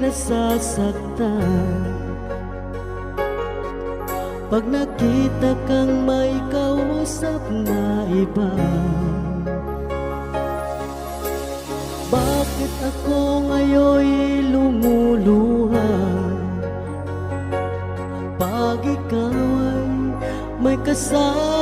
nasasaktan pag nakita kang may kausap na iba. Bakit ako ngayon'y lumuluha pag ikaw ay may kasama?